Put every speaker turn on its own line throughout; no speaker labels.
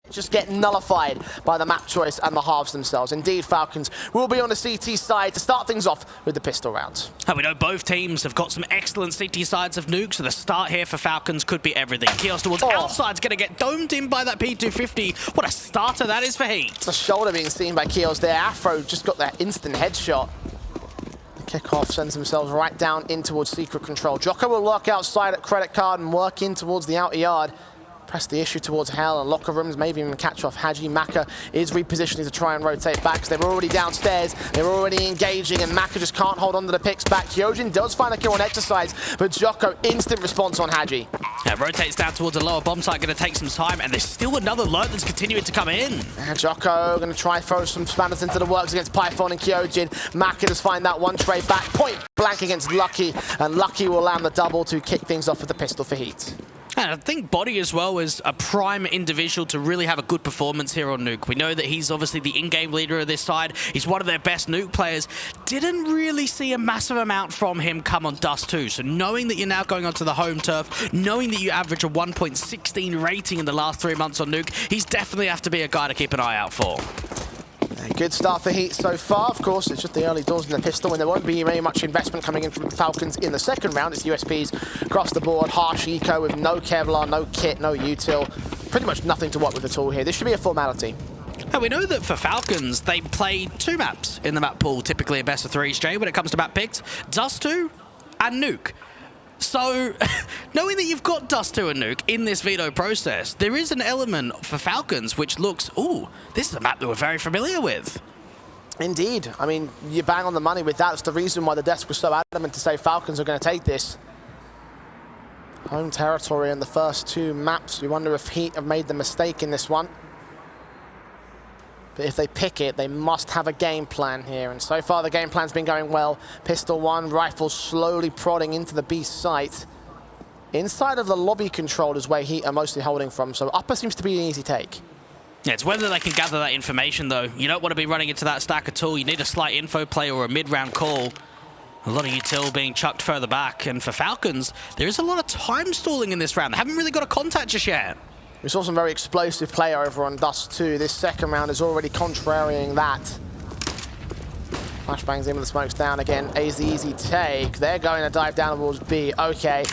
just get nullified by the map choice and the halves themselves. Indeed, Falcons will be on the CT side to start things off with the pistol rounds.
And we know both teams have got some excellent CT sides of Nuke, so the start here for Falcons could be everything. Keoz towards outside's going to get domed in by that P250. What a starter that is for HEET.
The shoulder being seen by Keoz there. Afro just got that instant headshot. The kickoff sends themselves right down in towards secret control. Djoko will lock outside at credit card and work in towards the outer yard. Press the issue towards Hell and locker rooms, maybe even catch off hAdji. Maka is repositioning to try and rotate back because they were already downstairs, they were already engaging, and Maka just can't hold on to the picks back. Kyojin does find a kill on Exercise, but Djoko, instant response on hAdji.
Yeah, rotates down towards a lower bomb site, going to take some time, and there's still another alert that's continuing to come in.
And Djoko going to try throw some spanners into the works against Python and Kyojin. Maka does find that one trade back, point blank against Lucky, and Lucky will land the double to kick things off with the pistol for HEET.
And I think Body as well is a prime individual to really have a good performance here on Nuke. We know that he's obviously the in-game leader of this side. He's one of their best Nuke players. Didn't really see a massive amount from him come on Dust 2. So knowing that you're now going onto the home turf, knowing that you average a 1.16 rating in the last 3 months on Nuke, he's definitely have to be a guy to keep an eye out for.
A good start for HEET so far. Of course, it's just the early doors in the pistol, and there won't be very much investment coming in from the Falcons in the second round. It's USPs across the board, harsh eco with no Kevlar, no kit, no util. Pretty much nothing to work with at all here. This should be a formality.
And we know that for Falcons, they play 2 maps in the map pool, typically a best of 3s, Jay, when it comes to map picks. Dust 2 and Nuke. So, knowing that you've got Dust 2 and Nuke in this veto process, there is an element for Falcons which looks, ooh, this is a map that we're very familiar with.
Indeed. I mean, you bang on the money with that. That's the reason why the desk was so adamant to say Falcons are going to take this. Home territory in the first 2 maps. You wonder if HEET have made the mistake in this one. But if they pick it, they must have a game plan here. And so far, the game plan's been going well. Pistol 1, rifle slowly prodding into the B site. Inside of the lobby control is where HEET are mostly holding from. So upper seems to be an easy take.
Yeah, it's whether they can gather that information, though. You don't want to be running into that stack at all. You need a slight info play or a mid-round call. A lot of util being chucked further back. And for Falcons, there is a lot of time stalling in this round. They haven't really got a contact just yet.
We saw some very explosive play over on Dust 2. This second round is already contrarying that. Flashbangs in with the smokes down again. A's the easy take. They're going to dive down towards B. Okay,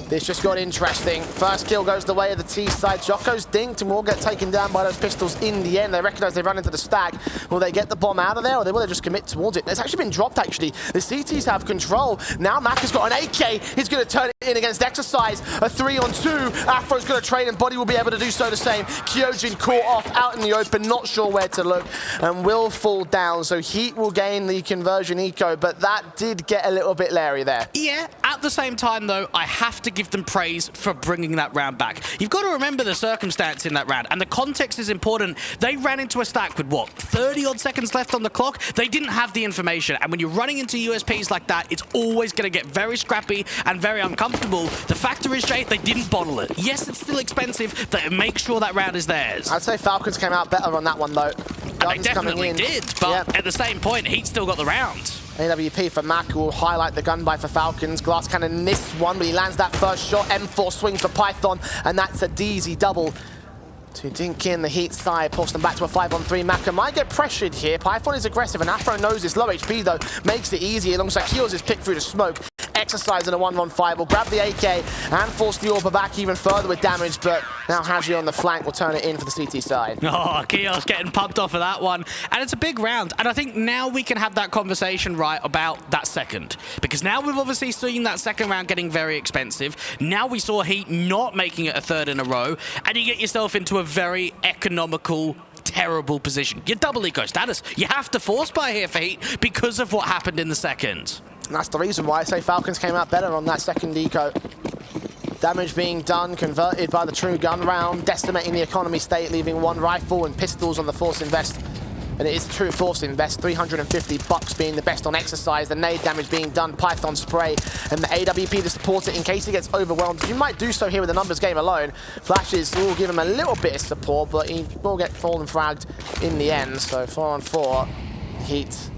this just got interesting. First kill goes the way of the T side. Djoko's dinked and will get taken down by those pistols in the end. They recognize they've run into the stack. Will they get the bomb out of there, or will they just commit towards it? It's actually been dropped, actually. The CTs have control. Now Maka's got an AK. He's going to turn it in against Exercise. A 3-on-2. Afro's going to trade, and Body will be able to do so the same. Kyojin caught off out in the open, not sure where to look, and will fall down. So HEET will gain the conversion eco, but that did get a little bit leery there.
Yeah, at the same time, though, I have to give them praise for bringing that round back. You've got to remember the circumstance in that round, and the context is important. They ran into a stack with, what, 30-odd seconds left on the clock? They didn't have the information, and when you're running into USPs like that, it's always going to get very scrappy and very uncomfortable. The factor is, Jay, they didn't bottle it. Yes, it's still expensive, but make sure that round is theirs.
I'd say Falcons came out better on that one, though.
They definitely did, but at the same point, HEET still got the round.
AWP for Maka will highlight the gun buy for Falcons. Glass cannon missed one, but he lands that first shot. M4 swings for Python, and that's a DZ double to dink in the HEET side. Pulls them back to a 5-on-3. Maka might get pressured here. Python is aggressive, and Afro knows this. Low HP, though, makes it easy alongside Keoz is picked through the smoke. Exercise in a 1-1-5 will grab the AK and force the Orba back even further with damage, but now hAdji on the flank will turn it in for the CT side.
Oh, Keoz getting pumped off of that one. And it's a big round, and I think now we can have that conversation right about that second. Because now we've obviously seen that second round getting very expensive. Now we saw HEET not making it a 3rd in a row, and you get yourself into a very economical, terrible position. Your double eco status, you have to force buy here for HEET because of what happened in the second.
And that's the reason why I say Falcons came out better on that second eco. Damage being done, converted by the true gun round, decimating the economy state, leaving 1 rifle and pistols on the force invest. And it is true force invest, 350 bucks being the best on Exercise, the nade damage being done, Python spray, and the AWP to support it in case he gets overwhelmed. You might do so here with the numbers game alone. Flashes will give him a little bit of support, but he will get fallen fragged in the end. So 4-on-4, HEET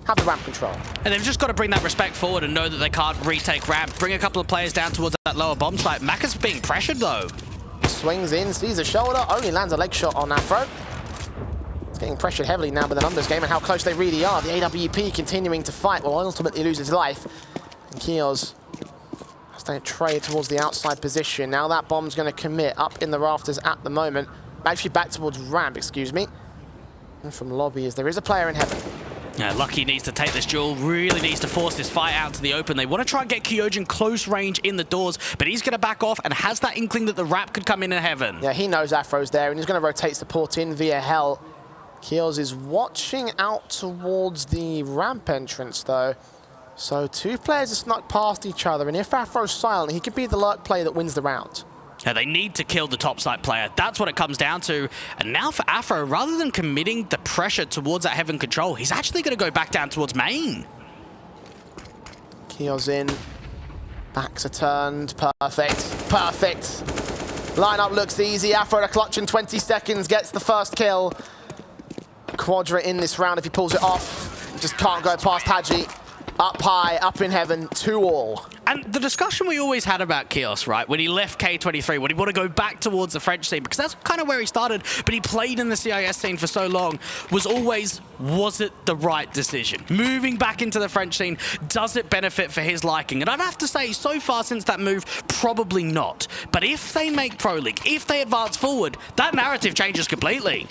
have the ramp control.
And they've just got to bring that respect forward and know that they can't retake ramp. Bring a couple of players down towards that lower bomb site. Maka's being pressured, though.
swings in, sees a shoulder, only lands a leg shot on Afro. It's getting pressured heavily now by the numbers game and how close they really are. The AWP continuing to fight will ultimately lose his life. And Keoz has to trade towards the outside position. Now that bomb's going to commit up in the rafters at the moment. Actually back towards ramp, excuse me. And from lobby is there is a player in heaven.
Yeah, Lucky needs to take this duel, really needs to force this fight out to the open. They want to try and get Kyojin close range in the doors, but he's going to back off and has that inkling that the Rap could come in heaven.
Yeah, he knows Afro's there and he's going to rotate support in via Hell. Keoz is watching out towards the ramp entrance though. So two players are snuck past each other, and if Afro's silent, he could be the lurk player that wins the round.
Yeah, they need to kill the top side player. That's what it comes down to. And now for Afro, rather than committing the pressure towards that heaven control, he's actually going to go back down towards main.
Keoz in. Backs are turned. Perfect. Perfect. Lineup looks easy. Afro to clutch in 20 seconds. Gets the first kill. Quadra in this round if he pulls it off. Just can't go past hAdji. Up high, up in heaven, 2-all.
And the discussion we always had about Keoz, right, when he left K23, when he wanted to go back towards the French scene, because that's kind of where he started, but he played in the CIS scene for so long, was always, was it the right decision? Moving back into the French scene, does it benefit for his liking? And I'd have to say, so far since that move, probably not. But if they make Pro League, if they advance forward, that narrative changes completely.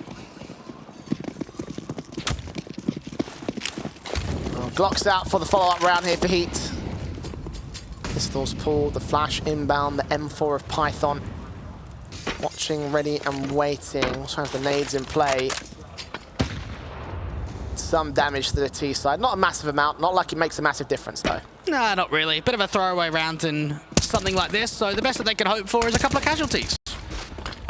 Glock's out for the follow-up round here for HEET. Pistols pulled, the flash inbound, the M4 of Python. Watching, ready and waiting. Also has the nades in play. Some damage to the T side. Not a massive amount, not like it makes a massive difference though.
Nah, not really. Bit of a throwaway round in something like this, so the best that they can hope for is a couple of casualties.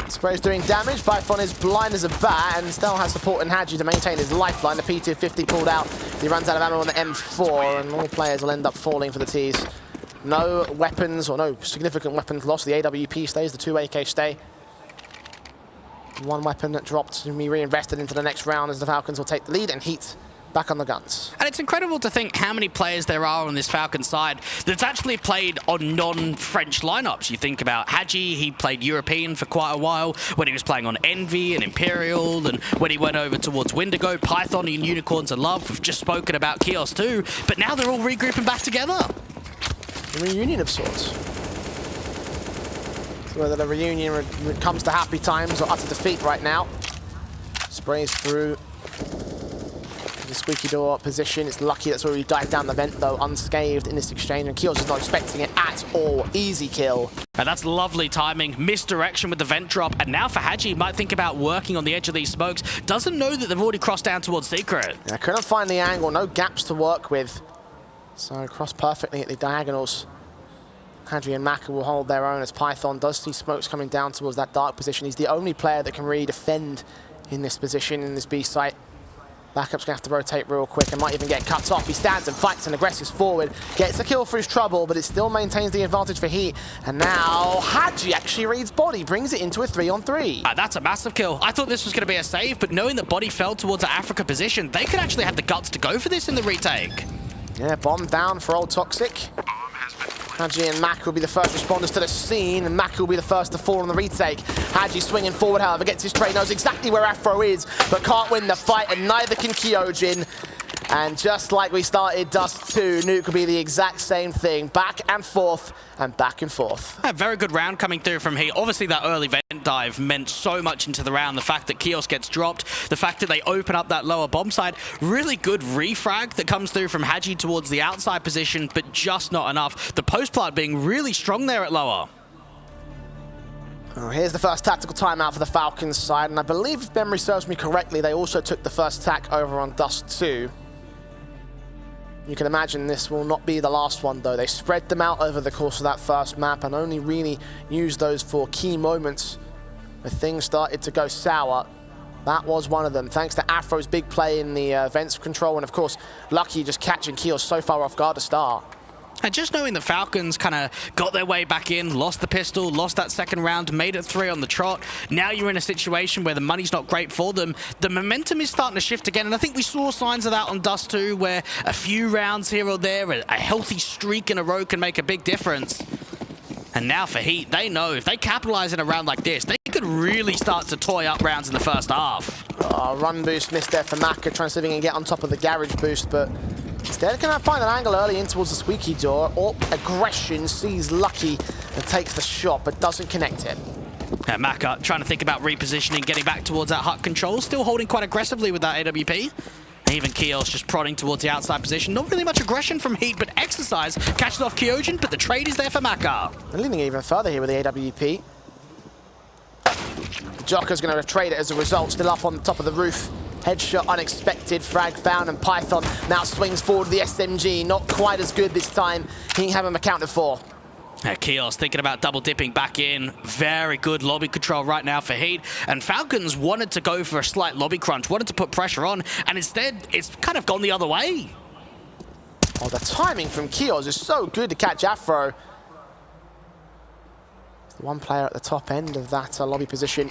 Spray's doing damage. Python is blind as a bat and still has support in hAdji to maintain his lifeline. The P250 pulled out. He runs out of ammo on the M4 and all players will end up falling for the Ts. No weapons or no significant weapons lost. The AWP stays, the 2 AK stay. One weapon that dropped to be reinvested into the next round as the Falcons will take the lead and HEET back on the guns.
And it's incredible to think how many players there are on this Falcon side that's actually played on non-French lineups. You think about hAdji, he played European for quite a while when he was playing on Envy and Imperial, and when he went over towards Windigo, Python and Unicorns and Love. We've just spoken about Keoz too, but now they're all regrouping back together.
A reunion of sorts. So whether the reunion comes to happy times or utter defeat right now. Sprays through the squeaky door position. It's Lucky that's already dived down the vent though, unscathed in this exchange, and Keoz is not expecting it at all. Easy kill.
And that's lovely timing, misdirection with the vent drop, and now for hAdji, he might think about working on the edge of these smokes. Doesn't know that they've already crossed down towards Secret.
Yeah, couldn't find the angle, no gaps to work with. So cross perfectly at the diagonals. hAdji and Maka will hold their own as Python does see smokes coming down towards that dark position. He's the only player that can really defend in this position, in this B site. Backup's gonna have to rotate real quick and might even get cut off. He stands and fights and aggresses forward. Gets a kill for his trouble, but it still maintains the advantage for HEET. And now hAdji actually reads Body, brings it into a 3-on-3.
That's a massive kill. I thought this was gonna be a save, but knowing that Body fell towards the Africa position, they could actually have the guts to go for this in the retake.
Yeah, bomb down for old Toxic. hAdji and Maka will be the first responders to the scene, and Maka will be the first to fall on the retake. hAdji swinging forward, however, gets his trade, knows exactly where Afro is, but can't win the fight, and neither can Kyojin. And just like we started Dust 2, Nuke will be the exact same thing. Back and forth, and back and forth.
A very good round coming through from HEET. Obviously, that early vent dive meant so much into the round. The fact that Keoz gets dropped, the fact that they open up that lower bomb side. Really good refrag that comes through from hAdji towards the outside position, but just not enough. The post plant being really strong there at lower.
Oh, here's the first tactical timeout for the Falcons side, and I believe, if memory serves me correctly, they also took the first tack over on Dust 2. You can imagine this will not be the last one though. They spread them out over the course of that first map and only really used those for key moments where things started to go sour. That was one of them, thanks to Afro's big play in the vents control, and of course, Lucky just catching Keoz so far off guard to start.
And just knowing the Falcons kind of got their way back in, lost the pistol, lost that second round, made it 3 on the trot. Now you're in a situation where the money's not great for them. The momentum is starting to shift again, and I think we saw signs of that on Dust 2, where a few rounds here or there, a healthy streak in a row can make a big difference. And now for HEET, they know if they capitalize in a round like this, they could really start to toy up rounds in the first half.
Run boost missed there for Maka, trying to see if he can get on top of the garage boost, but instead can I find an angle early in towards the squeaky door. Or aggression sees Lucky and takes the shot, but doesn't connect it.
Yeah, Maka trying to think about repositioning, getting back towards that hut control, still holding quite aggressively with that AWP. Even Keoz just prodding towards the outside position. Not really much aggression from HEET, but exercise catches off Kyojin, but the trade is there for Maka.
They're leaning even further here with the AWP. Djoko's going to trade it as a result, still up on the top of the roof. Headshot unexpected, frag found, and Python now swings forward the SMG. Not quite as good this time. He can have him accounted for.
Keoz thinking about double dipping back in. Very good lobby control right now for HEET. And Falcons wanted to go for a slight lobby crunch, wanted to put pressure on, and instead it's kind of gone the other way.
Oh, the timing from Keoz is so good to catch Afro. The one player at the top end of that lobby position.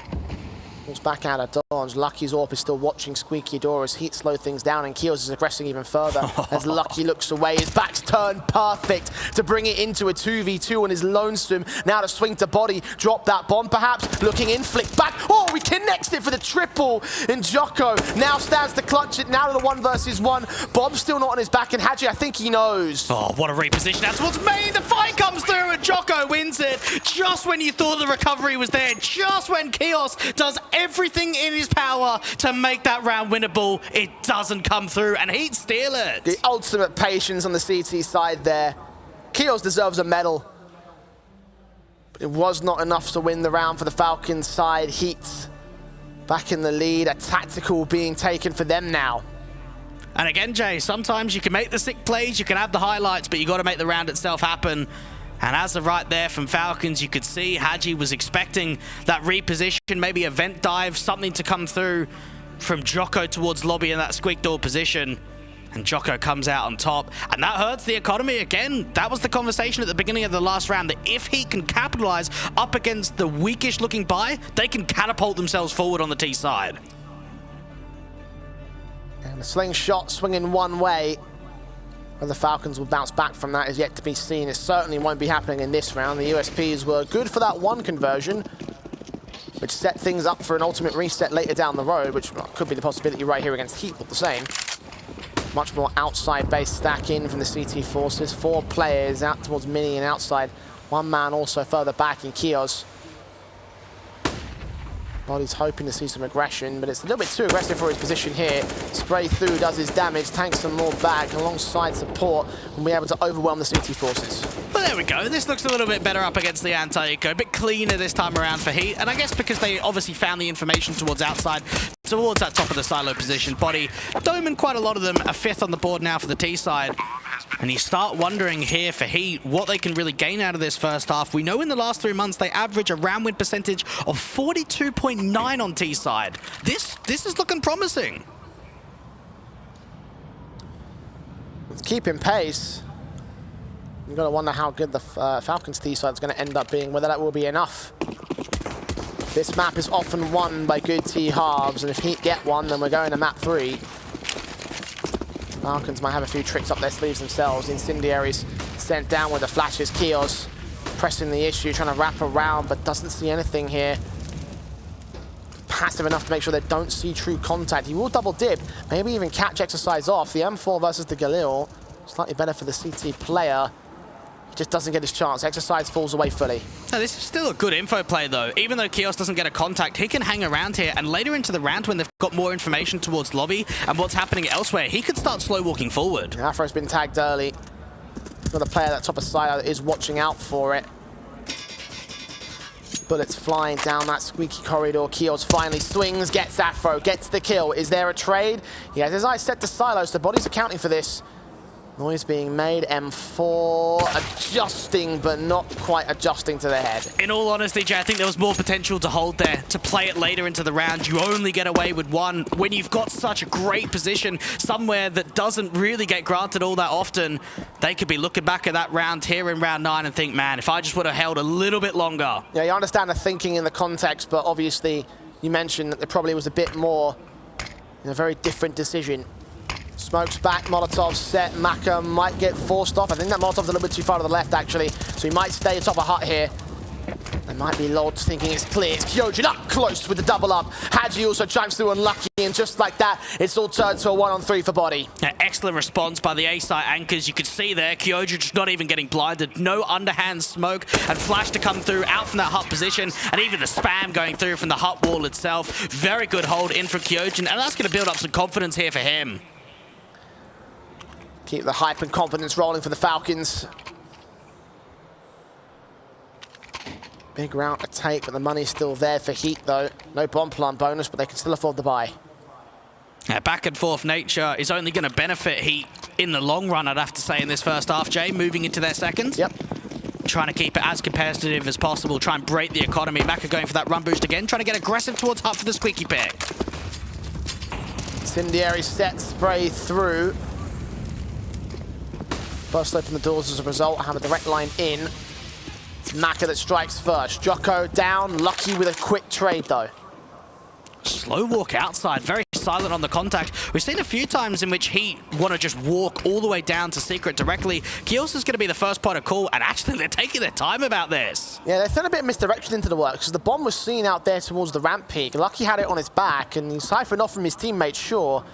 Pulls back out of dodge. Lucky's AWP is still watching squeaky door as HEET slow things down, and Keoz is aggressing even further as Lucky looks away. His back's turned perfect to bring it into a 2v2 on his lonesome. Now to swing to body, drop that bomb perhaps, looking in, flick back. Oh, he connects it for the triple, and Djoko now stands to clutch it, now to the 1 versus 1. Bob's still not on his back, and hAdji, I think he knows.
Oh, what a reposition. That's what's made the fight comes through, and Djoko wins it just when you thought the recovery was there, just when Keoz does everything in his power to make that round winnable. It doesn't come through, and HEET steal it.
The ultimate patience on the CT side there. Keoz deserves a medal. But it was not enough to win the round for the Falcons side. HEET back in the lead, a tactical being taken for them now.
And again, Jay, sometimes you can make the sick plays, you can have the highlights, but you got to make the round itself happen. And as of right there from Falcons, you could see hAdji was expecting that reposition, maybe a vent dive, something to come through from Djoko towards lobby in that squeak door position. And Djoko comes out on top, and that hurts the economy again. That was the conversation at the beginning of the last round, that if he can capitalize up against the weakish looking buy, they can catapult themselves forward on the T side.
And the slingshot swinging one way. Whether the Falcons will bounce back from that is yet to be seen. It certainly won't be happening in this round. The USPs were good for that one conversion, which set things up for an ultimate reset later down the road, which could be the possibility right here against HEET, all the same. Much more outside base stack in from the CT forces. 4 players out towards mini and outside. 1 man also further back in Keoz. Body's hoping to see some aggression, but it's a little bit too aggressive for his position here. Spray through, does his damage, tanks some more back alongside support, and be able to overwhelm the CT forces.
Well, there we go. This looks a little bit better up against the anti-eco. A bit cleaner this time around for HEET, and I guess because they obviously found the information towards outside, towards that top of the silo position. Body doming quite a lot of them, a 5th on the board now for the T side. And you start wondering here for HEET what they can really gain out of this first half. We know in the last 3 months they average a round win percentage of 42.9 on T side. This is looking promising.
It's keeping pace. You've got to wonder how good the Falcons T side is going to end up being, whether that will be enough. This map is often won by good T halves, and if HEET get one, then we're going to map 3. Falcons might have a few tricks up their sleeves themselves. Incendiaries sent down with the flashes. Keoz pressing the issue, trying to wrap around, but doesn't see anything here. Passive enough to make sure they don't see true contact. He will double dip, maybe even catch exercise off. The M4 versus the Galil, slightly better for the CT player. He just doesn't get his chance. Exercise falls away fully.
Now, this is still a good info play, though. Even though Keoz doesn't get a contact, he can hang around here, and later into the round, when they've got more information towards lobby and what's happening elsewhere, he could start slow walking forward.
Afro's been tagged early. Got a player at the top of side that is watching out for it. Bullets flying down that squeaky corridor. Keoz finally swings, gets Afro, gets the kill. Is there a trade? He has his eyes set to silos. The body's accounting for this. Noise being made, M4 adjusting, but not quite adjusting to the head.
In all honesty, Jay, I think there was more potential to hold there, to play it later into the round. You only get away with one when you've got such a great position somewhere that doesn't really get granted all that often. They could be looking back at that round here in round 9 and think, man, if I just would have held a little bit longer.
Yeah, you understand the thinking in the context, but obviously you mentioned that there probably was a bit more, a very different decision. Smokes back, Molotov set. Maka might get forced off. I think that Molotov's a little bit too far to the left, actually. So he might stay atop a hut here. There might be Lord thinking it's clear. It's Kyojin up close with the double up. hAdji also chimes through unlucky, and just like that, it's all turned to a 1-on-3 for Body.
Yeah, excellent response by the A-site anchors. You could see there, Kyojin just not even getting blinded. No underhand smoke, and flash to come through out from that hut position, and even the spam going through from the hut wall itself. Very good hold in from Kyojin, and that's going to build up some confidence here for him.
Keep the hype and confidence rolling for the Falcons. Big round to take, but the money's still there for HEET, though. No bomb plant bonus, but they can still afford the buy.
Yeah, back and forth nature is only going to benefit HEET in the long run, I'd have to say, in this first half, Jay, moving into their second.
Yep.
Trying to keep it as competitive as possible, try and break the economy. Maka going for that run boost again, trying to get aggressive towards hut for the squeaky pick.
Incendiary set spray through. Burst open the doors as a result, have a direct line in. It's Maka that strikes first. Djoko down, lucky with a quick trade though.
Slow walk outside, very silent on the contact. We've seen a few times in which HEET want to just walk all the way down to secret directly. Keoz is going to be the first point of call, and actually they're taking their time about this.
Yeah, they're throwing a bit of misdirection into the work, because the bomb was seen out there towards the ramp peak. Lucky had it on his back, and he's siphoned off from his teammates, sure.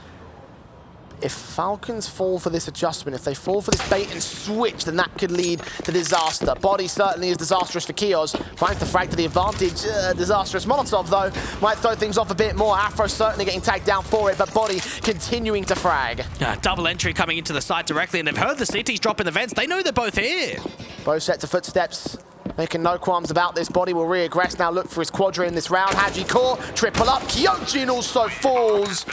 If Falcons fall for this adjustment, if they fall for this bait and switch, then that could lead to disaster. Body certainly is disastrous for Keoz. Finds the frag to the advantage. Disastrous Molotov, though, might throw things off a bit more. Afro certainly getting tagged down for it, but Body continuing to frag.
Double entry coming into the side directly, and they've heard the cities dropping the vents. They know they're both here.
Both sets of footsteps. Making no qualms about this. Body will reaggress now, look for his quadra in this round. hAdji core, triple up. Kyojin also falls.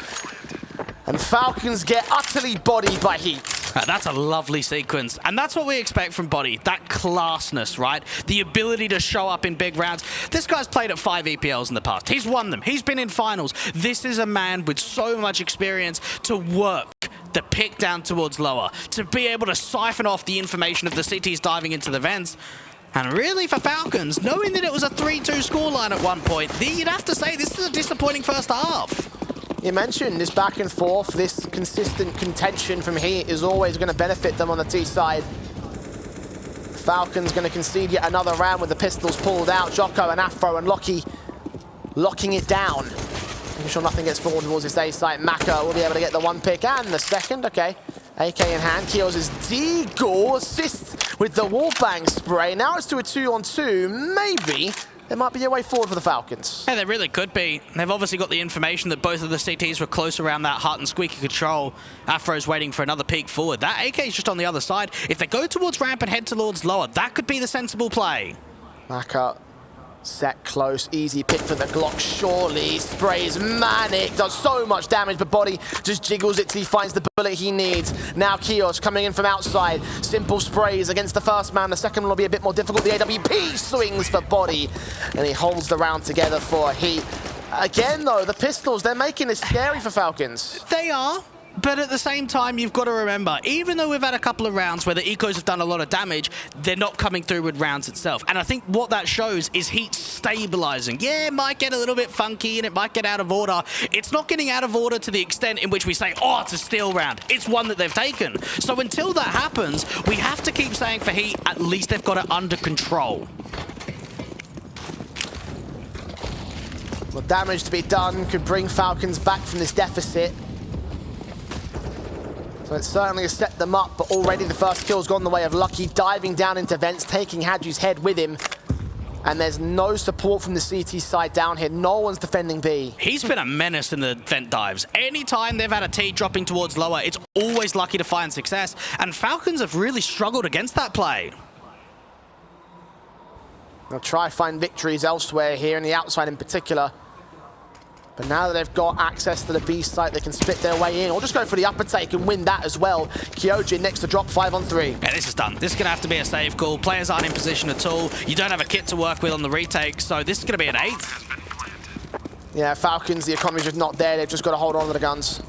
And Falcons get utterly bodied by HEET.
That's a lovely sequence. And that's what we expect from Body. That classness, right? The ability to show up in big rounds. This guy's played at 5 EPLs in the past. He's won them. He's been in finals. This is a man with so much experience to work the pick down towards lower, to be able to siphon off the information of the cities diving into the vents. And really for Falcons, knowing that it was a 3-2 scoreline at one point, you'd have to say this is a disappointing first half.
You mentioned this back and forth, this consistent contention from HEET is always going to benefit them on the T side. Falcons going to concede yet another round with the pistols pulled out. Djoko and Afro and Locky locking it down. Making sure nothing gets forward towards this A site. Maka will be able to get the one pick and the second. Okay, AK in hand. Keoz' Djoko assists with the wallbang spray. Now it's to a 2-on-2. Maybe there might be a way forward for the Falcons.
Yeah, there really could be. They've obviously got the information that both of the CTs were close around that hut and squeaky control. Afro's waiting for another peek forward. That AK is just on the other side. If they go towards ramp and head towards lower, that could be the sensible play.
Maka set close, easy pick for the Glock, surely. Sprays manic, does so much damage, but Body just jiggles it till he finds the bullet he needs. Now Keoz coming in from outside. Simple sprays against the first man. The second one will be a bit more difficult. The AWP swings for Body, and he holds the round together for HEET. Again, though, the pistols, they're making it scary for Falcons.
They are. But at the same time, you've got to remember, even though we've had a couple of rounds where the ecos have done a lot of damage, they're not coming through with rounds itself. And I think what that shows is HEET stabilizing. Yeah, it might get a little bit funky and it might get out of order. It's not getting out of order to the extent in which we say, oh, it's a steal round. It's one that they've taken. So until that happens, we have to keep saying for HEET, at least they've got it under control.
Well, damage to be done could bring Falcons back from this deficit. So it certainly has set them up, but already the first kill's gone the way of Lucky, diving down into vents, taking hAdji's head with him. And there's no support from the CT side down here. No one's defending B.
He's been a menace in the vent dives. Anytime they've had a T dropping towards lower, it's always Lucky to find success. And Falcons have really struggled against that play.
They'll try find victories elsewhere here, in the outside in particular. But now that they've got access to the B site, they can split their way in, or just go for the upper take and win that as well. Kyojin next to drop 5-on-3.
Yeah, this is done. This is going to have to be a save call. Players aren't in position at all. You don't have a kit to work with on the retake, so this is going to be an 8th.
Yeah, Falcons, the economy's just not there. They've just got to hold on to the guns.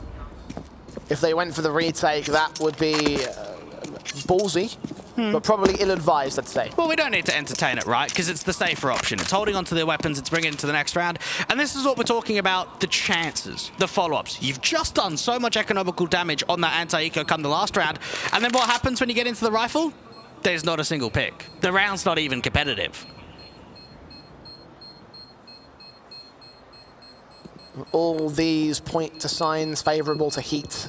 If they went for the retake, that would be ballsy. but probably ill-advised, I'd say.
Well, we don't need to entertain it, right? Because it's the safer option. It's holding onto their weapons, it's bringing it to the next round. And this is what we're talking about, the chances, the follow-ups. You've just done so much economical damage on that anti-eco come the last round. And then what happens when you get into the rifle? There's not a single pick. The round's not even competitive.
All these point to signs favorable to HEET.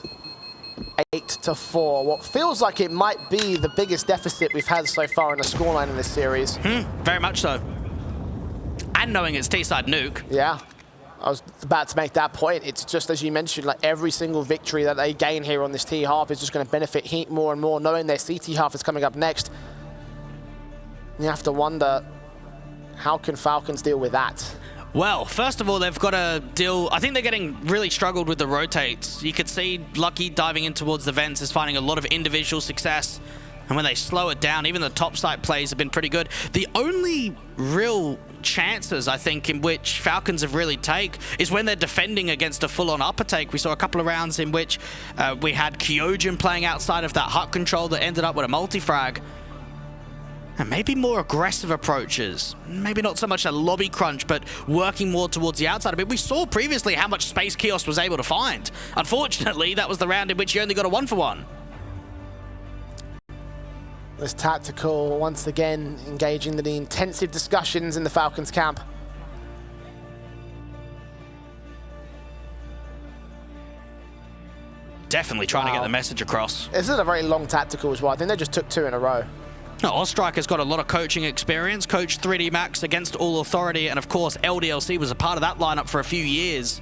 8-4. What feels like it might be the biggest deficit we've had so far in the scoreline in this series.
Very much so. And knowing it's T-side Nuke.
Yeah. I was about to make that point. It's just, as you mentioned, like every single victory that they gain here on this T half is just going to benefit HEET more and more, knowing their CT half is coming up next. You have to wonder, how can Falcons deal with that?
Well, first of all, they've got to deal... I think they're getting really struggled with the rotates. You could see Lucky diving in towards the vents is finding a lot of individual success. And when they slow it down, even the top side plays have been pretty good. The only real chances, I think, in which Falcons have really take is when they're defending against a full-on upper take. We saw a couple of rounds in which we had Kyojin playing outside of that hut control that ended up with a multi-frag. And maybe more aggressive approaches. Maybe not so much a lobby crunch, but working more towards the outside. I mean, we saw previously how much space Keoz was able to find. Unfortunately, that was the round in which he only got a 1-for-1.
This tactical, once again, engaging in the intensive discussions in the Falcons camp.
Definitely trying to get the message across.
This is a very long tactical as well. I think they just took 2 in a row.
No, Ozstriker's got a lot of coaching experience, coached 3D Max against All Authority, and of course LDLC was a part of that lineup for a few years.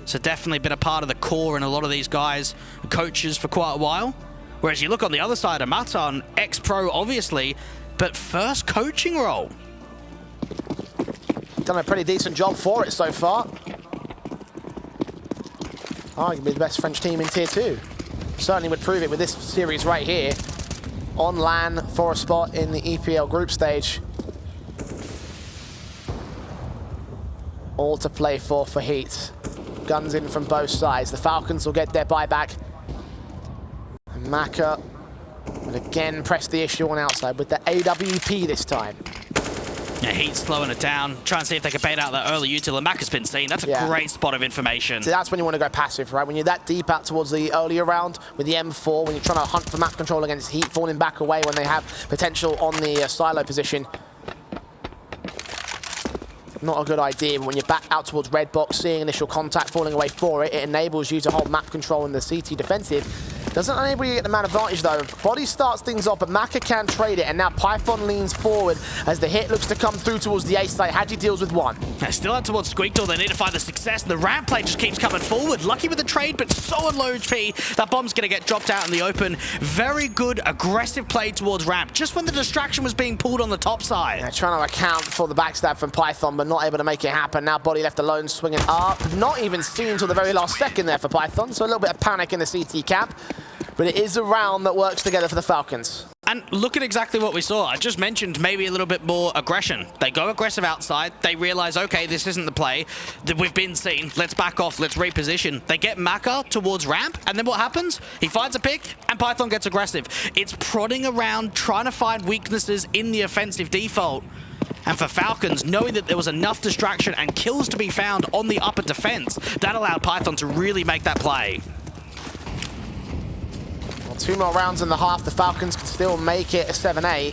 So definitely been a part of the core and a lot of these guys, coaches for quite a while. Whereas you look on the other side of Matan, ex-pro obviously, but first coaching role.
Done a pretty decent job for it so far. Arguably the best French team in Tier 2. Certainly would prove it with this series right here. On LAN for a spot in the EPL group stage. All to play for HEET. Guns in from both sides. The Falcons will get their buyback. And Maka will again press the issue on outside with the AWP this time.
Yeah, HEET's slowing it down, trying to see if they can bait out that early util, and Maka's been seen. That's a great spot of information.
So that's when you want to go passive, right? When you're that deep out towards the earlier round with the M4, when you're trying to hunt for map control against HEET, falling back away when they have potential on the silo position. Not a good idea, but when you're back out towards red box, seeing initial contact, falling away for it, it enables you to hold map control in the CT defensive. Doesn't enable you to get the man advantage though. Body starts things off, but Maka can trade it, and now Python leans forward as the hit looks to come through towards the A site. hAdji deals with 1.
Yeah, still out towards Squeakdoor, they need to find the success, and the ramp play just keeps coming forward. Lucky with the trade, but so on low HP. That bomb's going to get dropped out in the open. Very good, aggressive play towards ramp, just when the distraction was being pulled on the top side.
Yeah, trying to account for the backstab from Python, but not able to make it happen. Now Body left alone, swinging up. Not even seen until the very last second there for Python, so a little bit of panic in the CT camp. But it is a round that works together for the Falcons.
And look at exactly what we saw. I just mentioned maybe a little bit more aggression. They go aggressive outside. They realize, okay, this isn't the play that we've been seen. Let's back off. Let's reposition. They get Maka towards ramp. And then what happens? He finds a pick and Python gets aggressive. It's prodding around, trying to find weaknesses in the offensive default. And for Falcons, knowing that there was enough distraction and kills to be found on the upper defense, that allowed Python to really make that play.
2 more rounds in the half. The Falcons can still make it a 7-8.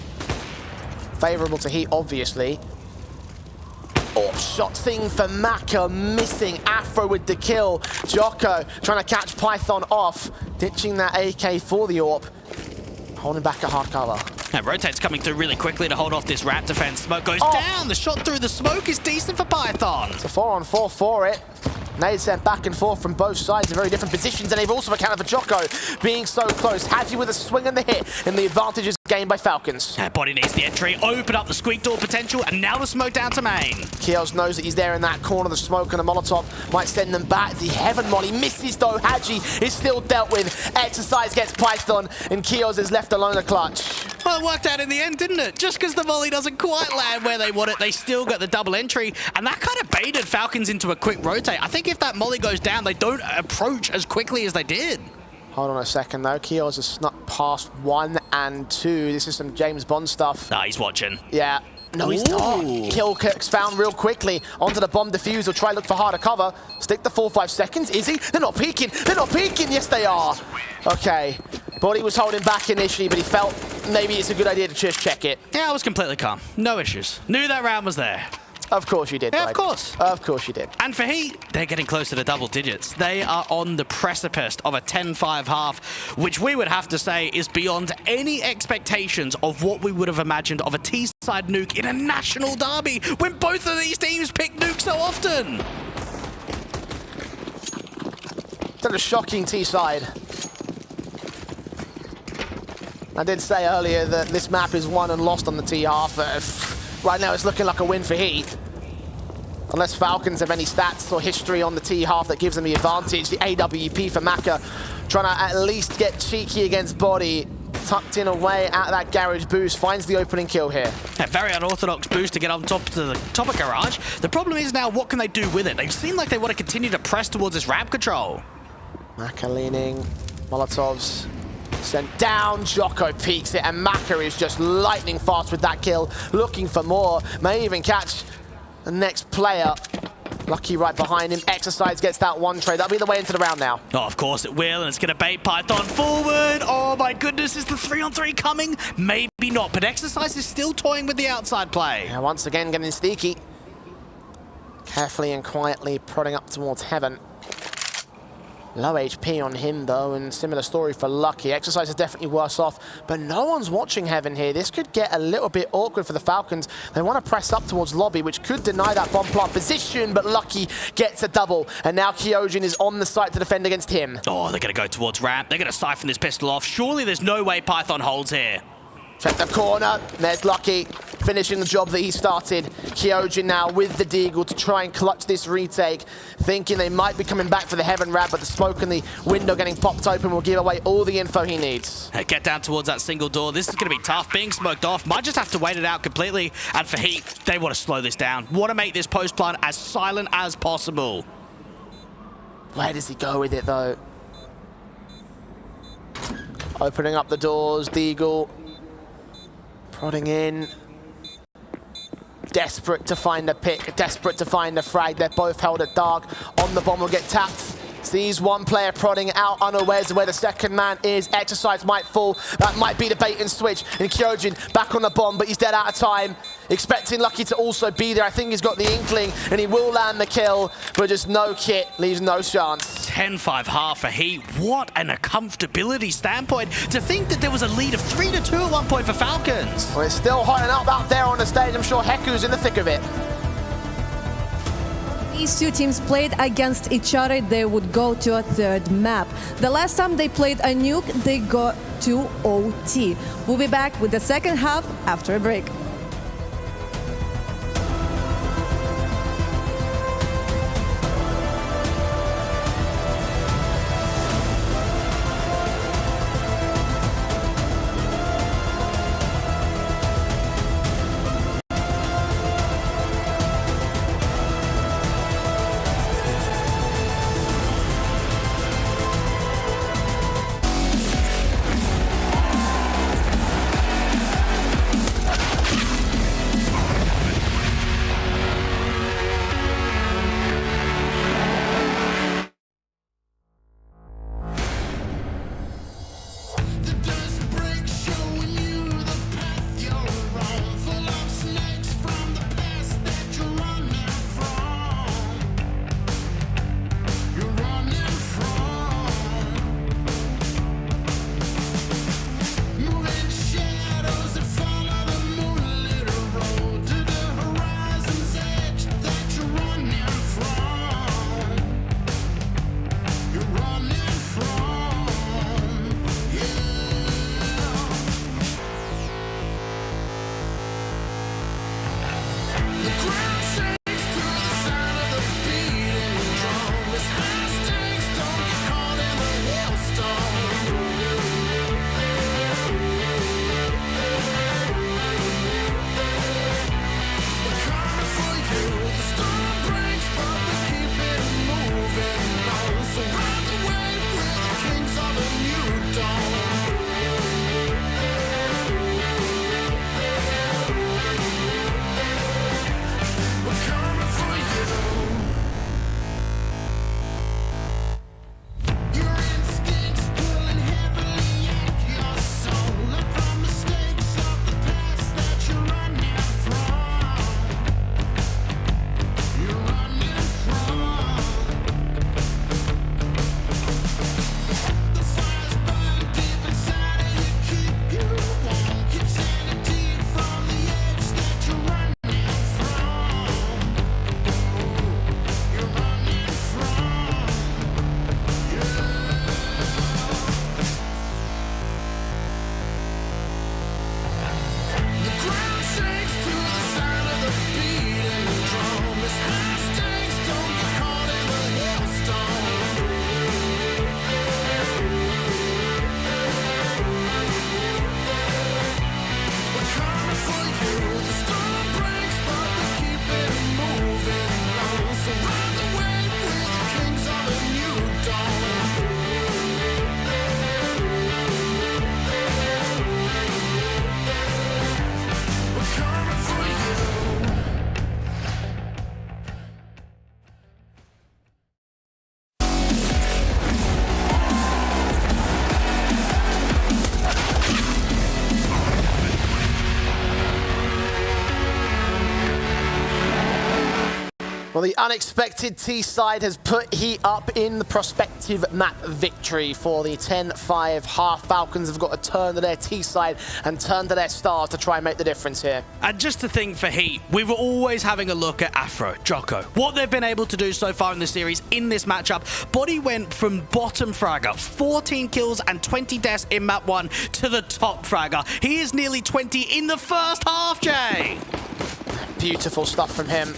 Favorable to HEET, obviously. Oh, shot thing for Maka, missing. Afro with the kill. Djoko trying to catch Python off, ditching that AK for the AWP. Holding back a hard cover.
And rotate's coming through really quickly to hold off this ramp defense. Smoke goes down. The shot through the smoke is decent for Python.
It's a 4-on-4 for it. Nade sent back and forth from both sides in very different positions, and they've also accounted for Djoko being so close. hAdji with a swing and the hit, and the advantage is gained by Falcons.
Body needs the entry, open up the Squeakdoor potential, and now the smoke down to main.
Keoz knows that he's there in that corner. The smoke and the Molotov might send them back. The Heaven Molly misses though. hAdji is still dealt with. Exercise gets Python, and Keoz is left alone to clutch.
Well, it worked out in the end, didn't it? Just because the volley doesn't quite land where they want it, they still got the double entry, and that kind of baited Falcons into a quick rotate. I think if that molly goes down, they don't approach as quickly as they did.
Hold on a second though. Keoz has snuck past 1 and 2. This is some James Bond stuff.
Nah, he's watching.
Yeah. No, he's not. Kill Cook's found real quickly. Onto the bomb defuse. Will try to look for harder cover. Stick the full 5 seconds. Is he? They're not peeking. They're not peeking. Yes, they are. Okay. Body was holding back initially, but he felt maybe it's a good idea to just check it.
Yeah, I was completely calm. No issues. Knew that round was there.
Of course you did,
Yeah,
Brad.
of course.
Of course you did.
And for HEET, they're getting closer to double digits. They are on the precipice of a 10-5 half, which we would have to say is beyond any expectations of what we would have imagined of a T-side Nuke in a national derby when both of these teams pick Nuke so often.
It's a shocking T-side. I did say earlier that this map is won and lost on the T half. Right now it's looking like a win for HEET. Unless Falcons have any stats or history on the T half that gives them the advantage. The AWP for Maka trying to at least get cheeky against Body. Tucked in away out of that garage boost. Finds the opening kill here.
A very unorthodox boost to get on top of garage. The problem is now, what can they do with it? They seem like they want to continue to press towards this ramp control.
Maka leaning. Molotovs sent down. Djoko peeks it, and Maka is just lightning fast with that kill. Looking for more. May even catch the next player. Lucky right behind him. Exercise gets that one trade. That'll be the way into the round now.
Oh, of course it will, and it's going to bait Python forward. Oh my goodness, is the 3-on-3 coming? Maybe not, but Exercise is still toying with the outside play.
Yeah, once again getting sneaky. Carefully and quietly prodding up towards Heaven. Low HP on him, though, and similar story for Lucky. Exercise is definitely worse off, but no one's watching Heaven here. This could get a little bit awkward for the Falcons. They want to press up towards Lobby, which could deny that bomb plant position, but Lucky gets a double, and now Kyojin is on the site to defend against him.
Oh, they're going to go towards ramp. They're going to siphon this pistol off. Surely there's no way Python holds here.
Check the corner. There's Lucky finishing the job that he started. Kyojin now with the Deagle to try and clutch this retake, thinking they might be coming back for the Heaven Rab, but the smoke in the window getting popped open will give away all the info he needs.
Hey, get down towards that single door. This is going to be tough. Being smoked off. Might just have to wait it out completely. And for HEET, they want to slow this down. Want to make this post plant as silent as possible.
Where does he go with it, though? Opening up the doors. Deagle prodding in. Desperate to find a pick, desperate to find a frag. They're both held at dark. On the bomb will get tapped. Sees one player prodding out, unawares of where the second man is. Exercise might fall. That might be the bait and switch. And Kyojin back on the bomb, but he's dead out of time. Expecting Lucky to also be there. I think he's got the inkling, and he will land the kill, but just no kit, leaves no chance.
10-5 half for HEET. What an comfortability standpoint to think that there was a lead of 3-2 at one point for Falcons.
Well, it's still hot and up out there on the stage. I'm sure Heku's in the thick of it.
These two teams played against each other. They would go to a third map. The last time they played a Nuke, they got to OT. We'll be back with the second half after a break.
Well, the unexpected T side has put HEET up in the prospective map victory for the 10-5 half. Falcons have got to turn to their T side and turn to their stars to try and make the difference here.
And just the thing for HEET, we were always having a look at Afro, Djoko, what they've been able to do so far in the series in this matchup. Body went from bottom fragger, 14 kills and 20 deaths in map 1 to the top fragger. He is nearly 20 in the first half, Jay.
Beautiful stuff from him.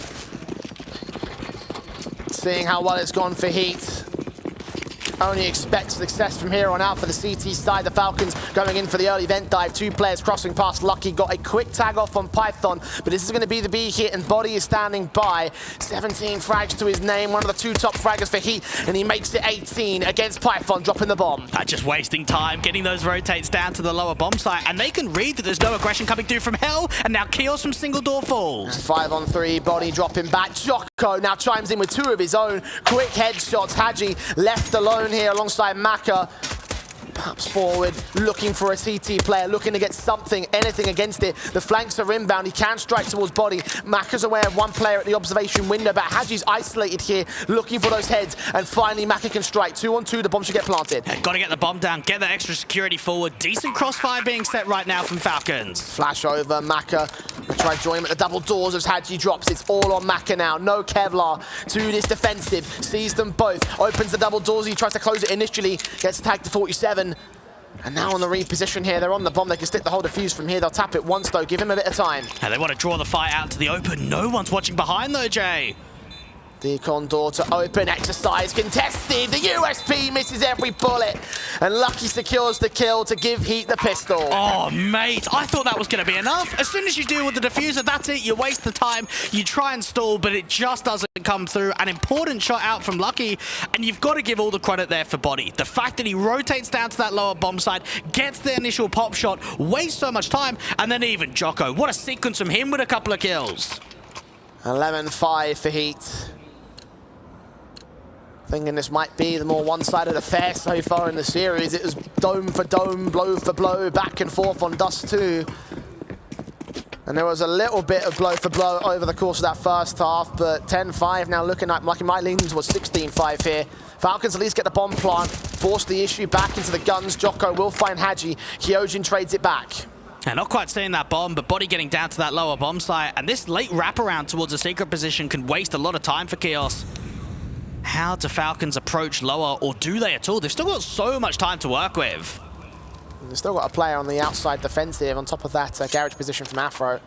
Seeing how well it's gone for HEET. Only expect success from here on out for the CT side. The Falcons going in for the early vent dive. 2 players crossing past. Lucky got a quick tag off on Python, but this is going to be the B hit, and Body is standing by. 17 frags to his name, one of the 2 top fraggers for HEET, and he makes it 18 against Python, dropping the bomb.
Just wasting time, getting those rotates down to the lower bomb site, and they can read that there's no aggression coming through from Hell, and now Keoz from single door falls.
5 on 3, Body dropping back. Djoko now chimes in with 2 of his own. Quick headshots. hAdji left alone here alongside Maka. Perhaps forward, looking for a CT player, looking to get something, anything against it. The flanks are inbound. He can strike towards Body. Maka's aware of 1 player at the observation window, but hAdji's isolated here, looking for those heads, and finally Maka can strike. 2 on 2, the bomb should get planted.
Got to get the bomb down, get that extra security forward. Decent crossfire being set right now from Falcons.
Flash over, Maka will try to join him at the double doors as hAdji drops. It's all on Maka now. No Kevlar to this defensive. Sees them both. Opens the double doors. He tries to close it initially. Gets tagged to 47. And now on the reposition here, they're on the bomb. They can stick the whole defuse from here. They'll tap it once, though. Give him a bit of time.
And they want to draw the fight out to the open. No one's watching behind, though, Jay.
Decon door to open, exercise contested. The USP misses every bullet, and Lucky secures the kill to give HEET the pistol.
Oh, mate, I thought that was going to be enough. As soon as you deal with the diffuser, that's it. You waste the time, you try and stall, but it just doesn't come through. An important shot out from Lucky, and you've got to give all the credit there for Body. The fact that he rotates down to that lower bomb side, gets the initial pop shot, wastes so much time, and then even Djoko. What a sequence from him with a couple of kills.
11-5 for HEET. Thinking this might be the more one-sided affair so far in the series. It was dome for dome, blow for blow, back and forth on Dust 2. And there was a little bit of blow for blow over the course of that first half, but 10-5 now looking like it might lean towards 16-5 here. Falcons at least get the bomb plant, force the issue back into the guns. Djoko will find hAdji. Kyojin trades it back.
Yeah, not quite seeing that bomb, but Body getting down to that lower bomb site. And this late wraparound towards a secret position can waste a lot of time for Keoz. How do Falcons approach lower, or do they at all? They've still got so much time to work with.
They've still got a player on the outside defensive on top of that garage position from Afro.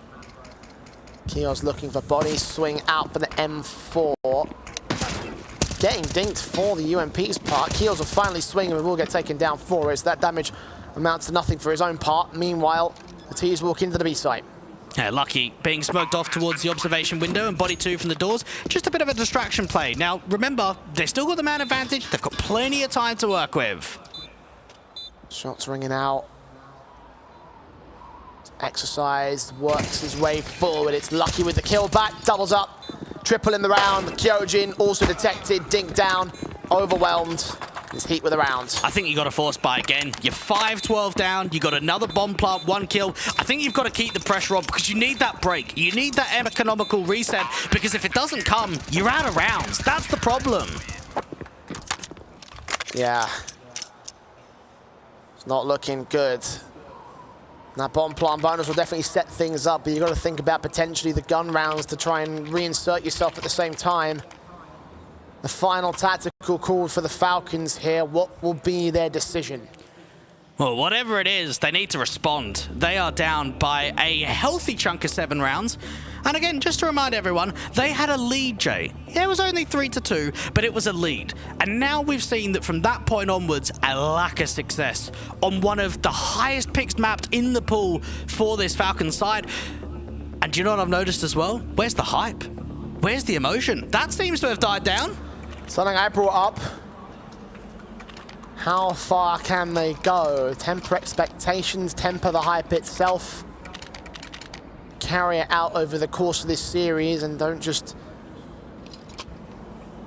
Keoz looking for Body, swing out for the M4. Getting dinked for the UMP's part. Keoz will finally swing and will get taken down for it. That damage amounts to nothing for his own part. Meanwhile, the T's walk into the B site.
Yeah, Lucky being smoked off towards the observation window, and Body 2 from the doors. Just a bit of a distraction play. Now, remember, they've still got the man advantage. They've got plenty of time to work with.
Shots ringing out. Exercise, works his way forward. It's Lucky with the kill back, doubles up. Triple in the round. Kyojin also detected, dink down, overwhelmed. It's HEET with a round.
I think you got to force buy again. You're 5-12 down. You got another bomb plant, 1 kill. I think you've got to keep the pressure on because you need that break. You need that economical reset because if it doesn't come, you're out of rounds. That's the problem.
Yeah. It's not looking good. That bomb plant bonus will definitely set things up, but you've got to think about potentially the gun rounds to try and reinsert yourself at the same time. The final tactical call for the Falcons here. What will be their decision?
Well, whatever it is, they need to respond. They are down by a healthy chunk of 7 rounds. And again, just to remind everyone, they had a lead, Jay. Yeah, it was only 3-2, but it was a lead. And now we've seen that from that point onwards, a lack of success on one of the highest picks mapped in the pool for this Falcons side. And do you know what I've noticed as well? Where's the hype? Where's the emotion? That seems to have died down.
Something I brought up. How far can they go? Temper expectations, temper the hype itself. Carry it out over the course of this series and don't just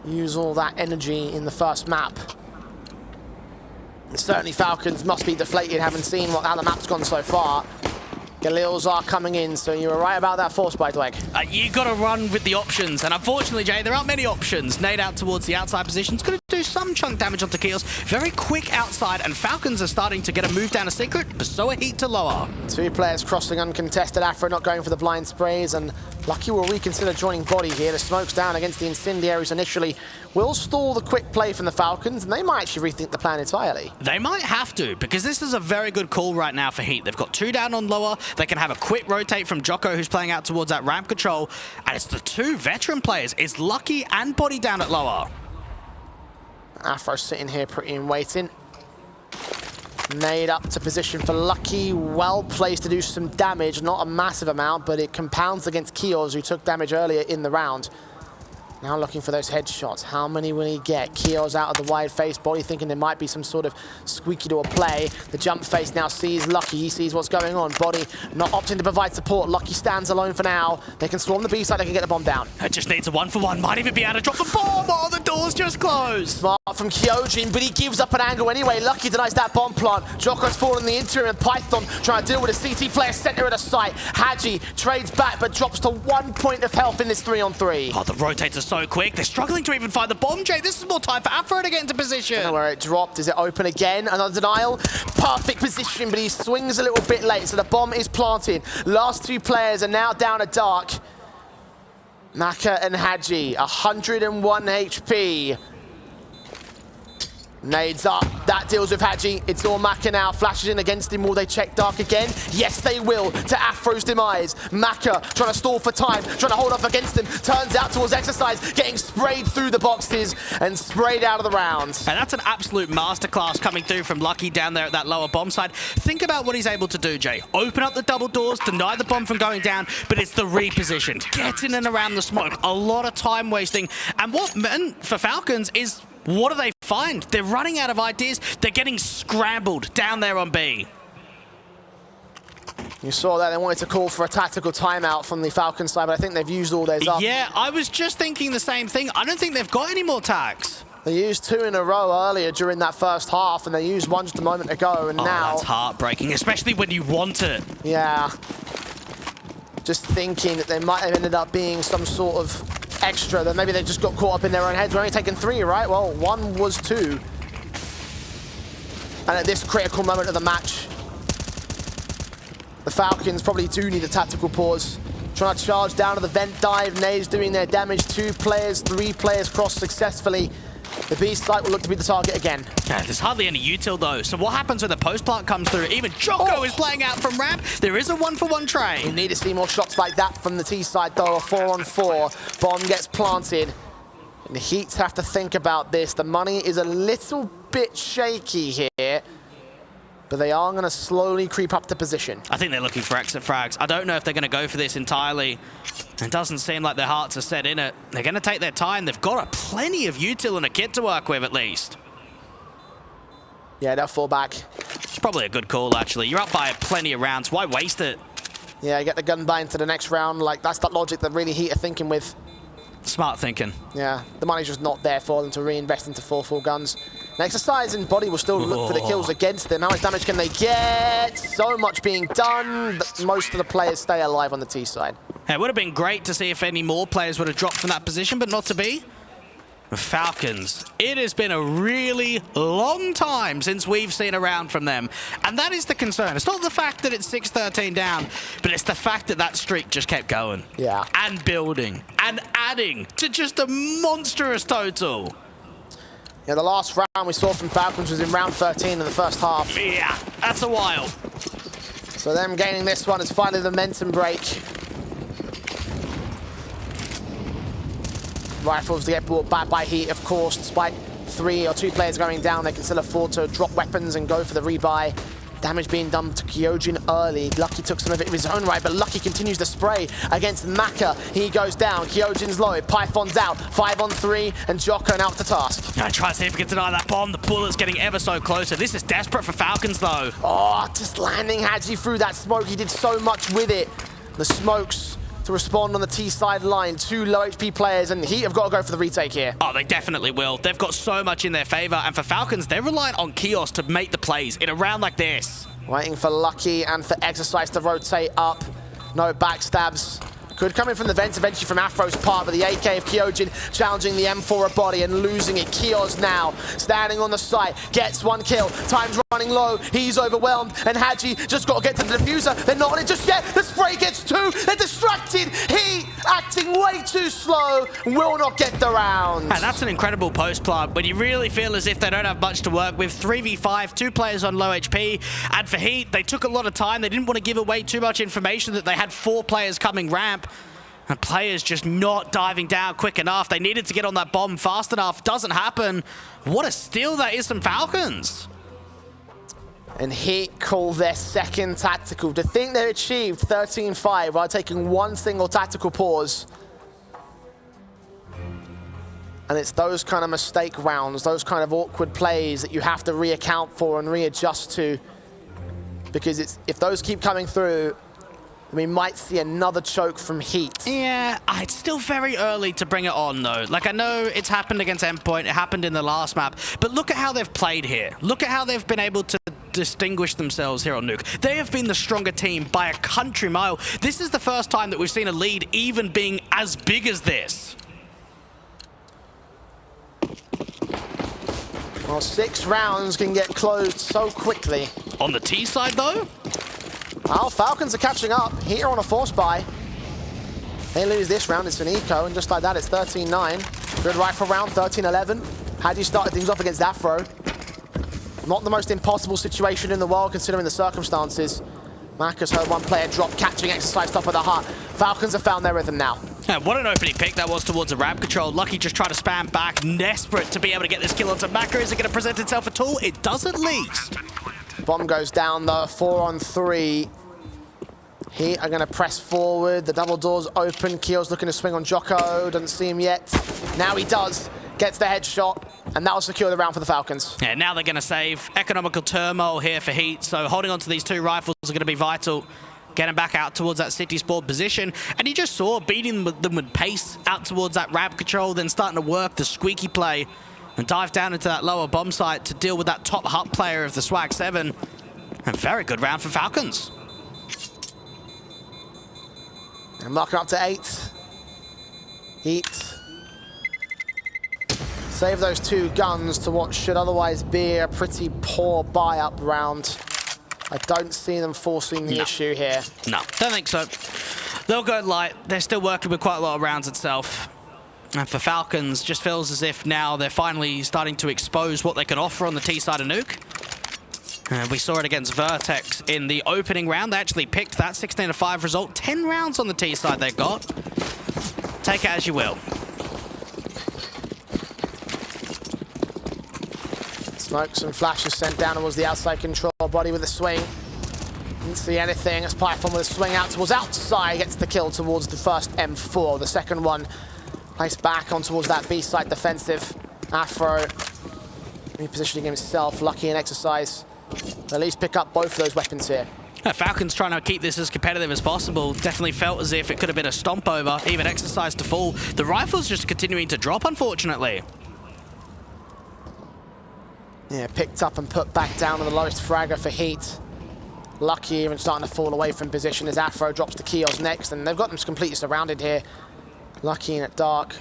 use all that energy in the first map. And certainly Falcons must be deflated, having seen how the map's gone so far. Galils are coming in, so you were right about that force by Dweg.
You got to run with the options, and unfortunately, Jay, there aren't many options. Nade out towards the outside position. It's going to do some chunk damage onto Keoz. Very quick outside, and Falcons are starting to get a move down a secret, but so are HEET to lower. 2 players crossing uncontested. Afro not going for the blind sprays, and Lucky will reconsider joining body here. The smoke's down against the incendiaries initially. Will stall the quick play from the Falcons, and they might actually rethink the plan entirely. They might have to, because this is a very good call right now for HEET. They've got 2 down on lower. They can have a quick rotate from Djoko, who's playing out towards that ramp control. And it's the 2 veteran players. It's Lucky and Body down at lower. Afro sitting here pretty and waiting. Nade up to position for Lucky. Well placed to do some damage. Not a massive amount, but it compounds against Keoz, who took damage earlier in the round. Now looking for those headshots. How many will he get? Keoz out of the wide face. Body thinking there might be some sort of squeaky door play. The jump face now sees Lucky. He sees what's going on. Body not opting to provide support. Lucky stands alone for now. They can swarm the B side. They can get the bomb down. It just needs a 1-for-1. Might even be able to drop the bomb. Oh, the door's just closed. Smart from Kyojin, but he gives up an angle anyway. Lucky denies that bomb plant. Djoko's fallen in the interim, and Python trying to deal with a CT player center of the site. hAdji trades back, but drops to 1 point of health in this 3-on-3. Oh, the rotates are so quick. They're struggling to even find the bomb, Jay. This is more time for Afro to get into position. I don't know where it dropped. Is it open again? Another denial. Perfect position, but he swings a little bit late, so the bomb is planted. Last 2 players are now down a dark. Maka and hAdji, 101 HP. Nades up. That deals with hAdji. It's all Maka now. Flashes in against him. Will they check dark again? Yes, they will. To Afro's demise. Maka trying to stall for time. Trying to hold off against him. Turns out towards Exercise. Getting sprayed through the boxes and sprayed out of the round. And that's an absolute masterclass coming through from Lucky down there at that lower bomb side. Think about what he's able to do, Jay. Open up the double doors. Deny the bomb from going down. But it's the reposition. Get in and around the smoke. A lot of time wasting. And what meant for Falcons is... what do they find? They're running out of ideas. They're getting scrambled down there on B. You saw that. They wanted to call for a tactical timeout from the Falcons side, but I think they've used all theirs up. Yeah, I was just thinking the same thing. I don't think they've got any more tags. They used 2 in a row earlier during that first half, and they used 1 just a moment ago, and now... that's heartbreaking, especially when you want it. Yeah. Just thinking that they might have ended up being some sort of extra, that maybe they just got caught up in their own heads. We're only taking 3, right? Well, 1 was 2. And at this critical moment of the match, the Falcons probably do need a tactical pause. Trying to charge down to the vent dive. Nades doing their damage. 2 players, 3 players cross successfully. The B site will look to be the target again. Yeah, there's hardly any util though. So what happens when the post plant comes through? Even Djoko is playing out from ramp. There is a 1-for-1 trade. We need to see more shots like that from the T side though. A 4-on-4. Bomb gets planted. And the HEET have to think about this. The money is a little bit shaky here. But they are going to slowly creep up to position. I think they're looking for exit frags. I don't know if they're going to go for this entirely. It doesn't seem like their hearts are set in it. They're going to take their time. They've got plenty of util and a kit to work with, at least. Yeah, they'll fall back. It's probably a good call, actually. You're up by plenty of rounds. Why waste it? Yeah, get the gun by into the next round. Like, that's the logic that really HEET are thinking with. Smart thinking. Yeah, the money's just not there for them to reinvest into full guns. And Exercise and Body will still look for the kills against them. How much damage can they get? So much being done that most of the players stay alive on the T side. It would have been great to see if any more players would have dropped from that position, but not to be. Falcons, it has been a really long time since we've seen a round from them. And that is the concern. It's not the fact that it's 6-13 down, but it's the fact that that streak just kept going. Yeah. And building and adding to just a monstrous total. Yeah, the last round we saw from Falcons was in round 13 in the first half. Yeah, that's a while. So them gaining this one is finally the momentum break. Rifles to get brought back by HEET, of course. Despite 3 or 2 players going down, they can still afford to drop weapons and go for the rebuy. Damage being done to Kyojin early. Lucky took some of it in his own right, but Lucky continues to spray against Maka. He goes down. Kyojin's low. Python's out. 5-on-3, and Djoko now up to task. Try to see if we can deny that bomb. The bullet's getting ever so closer. This is desperate for Falcons, though. Oh, just landing hAdji through that smoke. He did so much with it. The smokes to respond on the T side line. 2 low HP players, and HEET have got to go for the retake here. Oh, they definitely will. They've got so much in their favor, and for Falcons, they're reliant on Keoz to make the plays in a round like this.
Waiting for Lucky and for Exercise to rotate up. No backstabs. Could come in from the vents eventually from Afro's part, but the AK of Kyojin challenging the M4 a body and losing it. Keoz now standing on the site, gets one kill. Time's running low, he's overwhelmed, and hAdji just got to get to the diffuser. They're not on it just yet. The spray gets two, they're distracted. He acting way too slow, will not get the round.
And that's an incredible post plant when you really feel as if they don't have much to work with. 3v5, 2 players on low HP, and for HEET, they took a lot of time. They didn't want to give away too much information that they had 4 players coming ramp. And players just not diving down quick enough. They needed to get on that bomb fast enough. Doesn't happen. What a steal that is from Falcons.
And HEET call their second tactical. To think they achieved 13-5 while taking one single tactical pause. And it's those kind of mistake rounds, those kind of awkward plays that you have to reaccount for and readjust to. Because if those keep coming through, we might see another choke from HEET.
Yeah, it's still very early to bring it on, though. Like, I know it's happened against Endpoint, it happened in the last map, but look at how they've played here. Look at how they've been able to distinguish themselves here on Nuke. They have been the stronger team by a country mile. This is the first time that we've seen a lead even being as big as this.
Well, 6 rounds can get closed so quickly.
On the T side, though?
Well, Falcons are catching up. HEET are on a force buy. They lose this round, it's an eco, and just like that, it's 13-9. Good rifle round, 13-11. hAdji started things off against Afro. Not the most impossible situation in the world, considering the circumstances. Maka's heard one player drop, catching Exercise top of the heart. Falcons have found their rhythm now.
Yeah, what an opening pick that was towards a ramp control. Lucky just tried to spam back, desperate to be able to get this kill onto Maka. Is it going to present itself at all? It does at least.
Bomb goes down though, 4-on-3. HEET are going to press forward. The double doors open. Keoz looking to swing on Djoko. Doesn't see him yet. Now he does. Gets the headshot. And that will secure the round for the Falcons.
Yeah, now they're going to save. Economical turmoil here for HEET. So holding on to these 2 rifles are going to be vital. Getting back out towards that city spawn position. And you just saw beating them with pace out towards that ramp control. Then starting to work the squeaky play. And dive down into that lower bomb site to deal with that top hut player of the Swag 7. And very good round for Falcons.
And Maka up to 8. HEET. Save those 2 guns to what should otherwise be a pretty poor buy-up round. I don't see them forcing the issue here.
No, don't think so. They'll go light. They're still working with quite a lot of rounds itself. And for Falcons, just feels as if now they're finally starting to expose what they can offer on the T side of Nuke. And we saw it against Vertex in the opening round. They actually picked that 16-5 result. 10 rounds on the T side they got. Take it as you will.
Smokes and flashes sent down towards the outside control body with a swing. Didn't see anything as Python with a swing out towards outside. Gets the kill towards the first M4. The second one placed back on towards that B side defensive. Afro repositioning himself. Lucky and Exercise. At least pick up both of those weapons here.
Falcons trying to keep this as competitive as possible. Definitely felt as if it could have been a stomp over, even Exercise to fall. The rifle's just continuing to drop, unfortunately.
Yeah, picked up and put back down on the lowest fragger for HEET. Lucky even starting to fall away from position as Afro drops to Keoz next, and they've got them completely surrounded here. Lucky in at dark,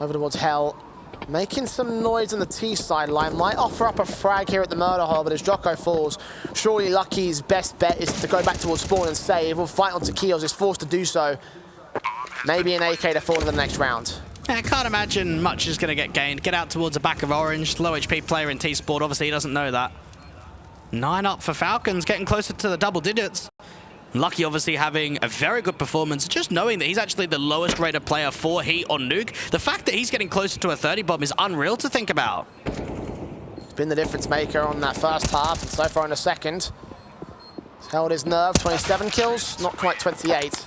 over towards Hell. Making some noise on the T sideline. Might offer up a frag here at the murder hole, but as Djoko falls, surely Lucky's best bet is to go back towards spawn and save. Will fight onto Keoz, is forced to do so. Maybe an AK to fall to the next round.
I can't imagine much is going to get gained. Get out towards the back of Orange. Low HP player in T-Sport. Obviously, he doesn't know that. 9 up for Falcons, getting closer to the double digits. Lucky obviously having a very good performance. Just knowing that he's actually the lowest rated player for HEET on Nuke. The fact that he's getting closer to a 30 bomb is unreal to think about.
He's been the difference maker on that first half, and so far in the second. He's held his nerve, 27 kills, not quite 28.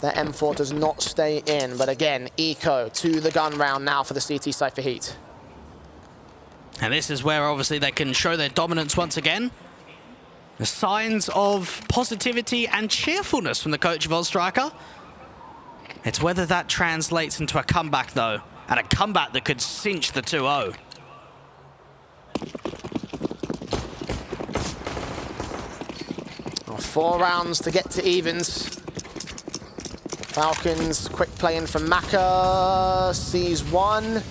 That M4 does not stay in, but again, eco to the gun round now for the CT side for HEET.
And this is where obviously they can show their dominance once again. The signs of positivity and cheerfulness from the coach of Ozstriker. It's whether that translates into a comeback though, and a comeback that could cinch the 2-0.
4 rounds to get to evens. Falcons, quick play in from Maka, sees one.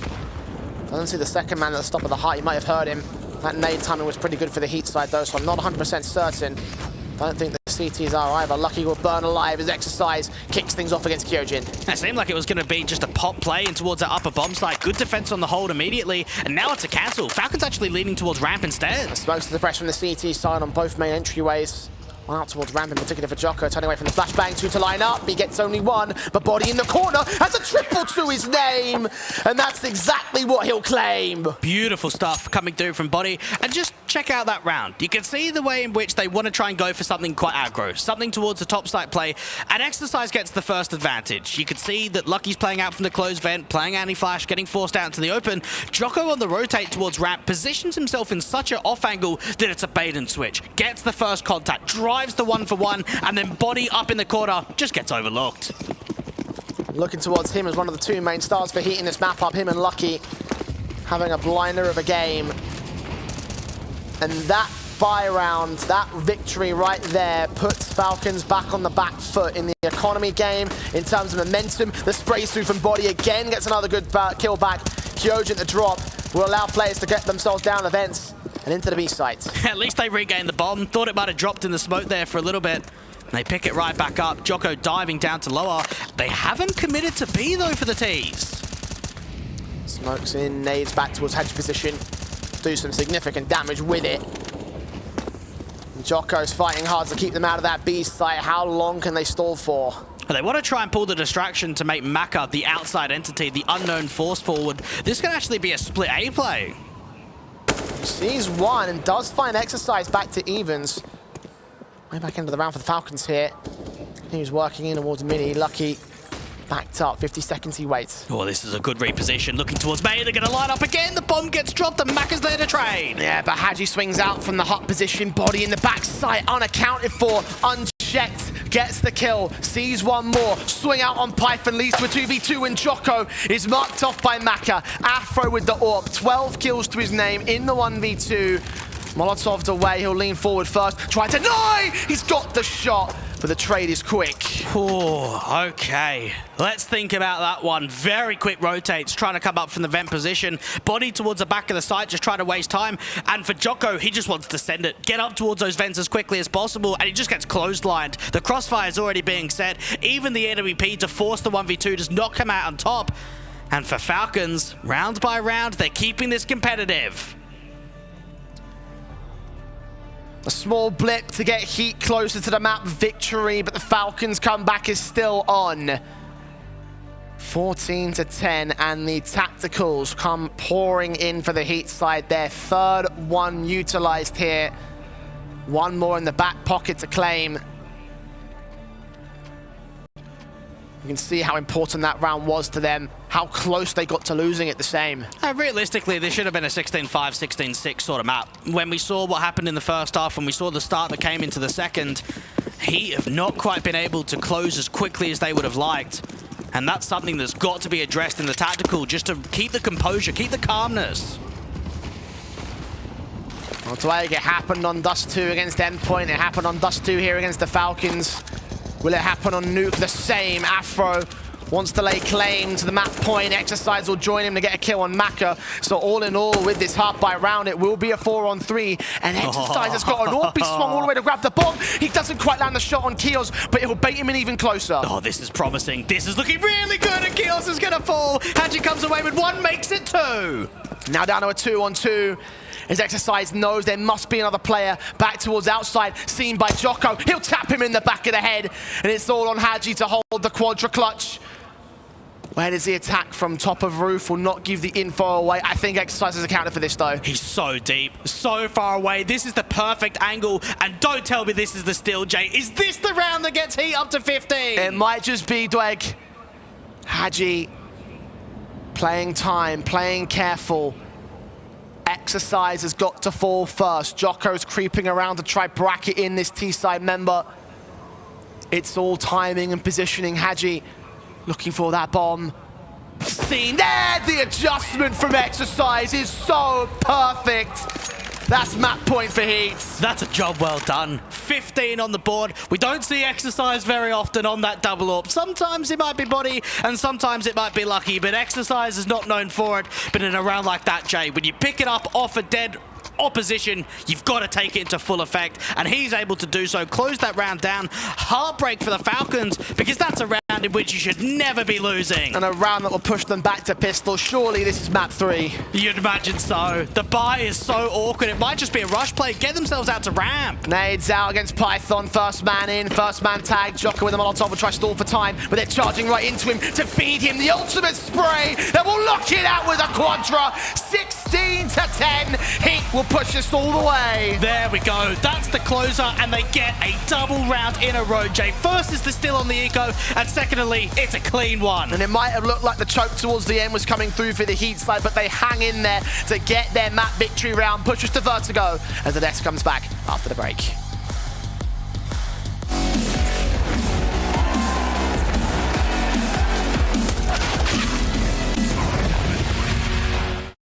Doesn't see the second man at the stop of the height. You might have heard him. That nade timing was pretty good for the HEET side though, so I'm not 100% certain. Don't think the CTs are either. Lucky will burn alive as Exercise kicks things off against Kyojin.
It seemed like it was going to be just a pop play in towards that upper bomb side. Good defense on the hold immediately, and now it's a cancel. Falcons actually leaning towards ramp instead.
Smokes to the press from the CT side on both main entryways. One out towards ramp in particular for Djoko, turning away from the flashbang, 2 to line up. He gets only 1, but Body in the corner has a triple to his name, and that's exactly what he'll claim.
Beautiful stuff coming through from Body, and just check out that round. You can see the way in which they want to try and go for something quite aggro, something towards the top side play, and Exercise gets the first advantage. You can see that Lucky's playing out from the closed vent, playing anti-flash, getting forced out into the open. Djoko on the rotate towards ramp positions himself in such an off angle that it's a bait and switch. Gets the first contact, drives the 1-for-1, and then Body up in the corner just gets overlooked.
Looking towards him as one of the 2 main stars for heating this map up, him and Lucky having a blinder of a game. And that buy round, that victory right there puts Falcons back on the back foot in the economy game in terms of momentum. The spray through from Body again gets another good kill back. Kyojin the drop will allow players to get themselves down the vents and into the B site.
At least they regained the bomb. Thought it might have dropped in the smoke there for a little bit. They pick it right back up. Djoko diving down to lower. They haven't committed to B though for the T's.
Smokes in, nades back towards hAdji position. Do some significant damage with it. Djoko's fighting hard to keep them out of that B site. How long can they stall for?
They want to try and pull the distraction to make Maka the outside entity, the unknown force forward. This could actually be a split A play.
Sees 1 and does find Exercise back to evens. Way back into the round for the Falcons here. He's working in towards Mini. Lucky backed up. 50 seconds he waits.
Oh, this is a good reposition. Looking towards May. They're going to line up again. The bomb gets dropped and Maka's there to trade.
Yeah, but hAdji swings out from the hot position. Body in the backside, unaccounted for, unchecked. Gets the kill, sees 1 more. Swing out on Python, leads to a 2v2, and Djoko is marked off by Maka. Afro with the AWP, 12 kills to his name in the 1v2. Molotov's away, he'll lean forward first. Try to deny! He's got the shot, but the trade is quick.
Oh, okay. Let's think about that one. Very quick rotates, trying to come up from the vent position. Body towards the back of the site, just trying to waste time. And for Djoko, he just wants to send it. Get up towards those vents as quickly as possible, and he just gets clotheslined. The crossfire is already being set. Even the AWP to force the 1v2 does not come out on top. And for Falcons, round by round, they're keeping this competitive.
A small blip to get HEET closer to the map victory, but the Falcons comeback is still on. 14-10, and the tacticals come pouring in for the HEET side. Their 3rd one utilized here. 1 more in the back pocket to claim. You can see how important that round was to them, how close they got to losing it the same.
Realistically, this should have been a 16-5, 16-6 sort of map. When we saw what happened in the first half, when we saw the start that came into the second, HEET have not quite been able to close as quickly as they would have liked. And that's something that's got to be addressed in the tactical, just to keep the composure, keep the calmness.
Well, Dwayne, it happened on Dust 2 against Endpoint. It happened on Dust 2 here against the Falcons. Will it happen on Nuke? The same. Afro wants to lay claim to the map point. Exercise will join him to get a kill on Maka. So all in all, with this half by round, it will be a 4-on-3. And Exercise has got an AWP. He swung all the way to grab the bomb. He doesn't quite land the shot on Keoz, but it will bait him in even closer.
Oh, this is promising. This is looking really good, and Keoz is going to fall. hAdji comes away with 1, makes it 2.
Now down to a 2-on-2. As Exercise knows there must be another player back towards outside, seen by Djoko. He'll tap him in the back of the head, and it's all on hAdji to hold the quadra clutch. Where does he attack from? Top of roof will not give the info away. I think Exercise has accounted for this though.
He's so deep, so far away. This is the perfect angle, and don't tell me this is the steal, Jay. Is this the round that gets HEET up to 15?
It might just be Dweg. hAdji playing time, playing careful. Exercise has got to fall first. Djoko's creeping around to try bracket in this T-side member. It's all timing and positioning. hAdji looking for that bomb. Seen there, the adjustment from Exercise is so perfect. That's map point for HEET.
That's a job well done. 15 on the board. We don't see Exercise very often on that double AWP. Sometimes it might be body, and sometimes it might be lucky, but Exercise is not known for it. But in a round like that, Jay, when you pick it up off a dead opposition, you've got to take it into full effect, and he's able to do so. Close that round down. Heartbreak for the Falcons, because that's a round in which you should never be losing.
And a round that will push them back to pistol. Surely this is map 3.
You'd imagine so. The buy is so awkward. It might just be a rush play. Get themselves out to ramp.
Nades out against Python. First man in, first man tag. Djoko with a Molotov will try stall for time, but they're charging right into him to feed him the ultimate spray that will lock it out with a Quadra. 16 to 10. HEET will push us all the way.
There we go. That's the closer, and they get a double round in a row, Jay. First is the steal on the eco, and secondly, it's a clean one.
And it might have looked like the choke towards the end was coming through for the HEET side, but they hang in there to get their map victory round. Push us to Vertigo as the desk comes back after the break.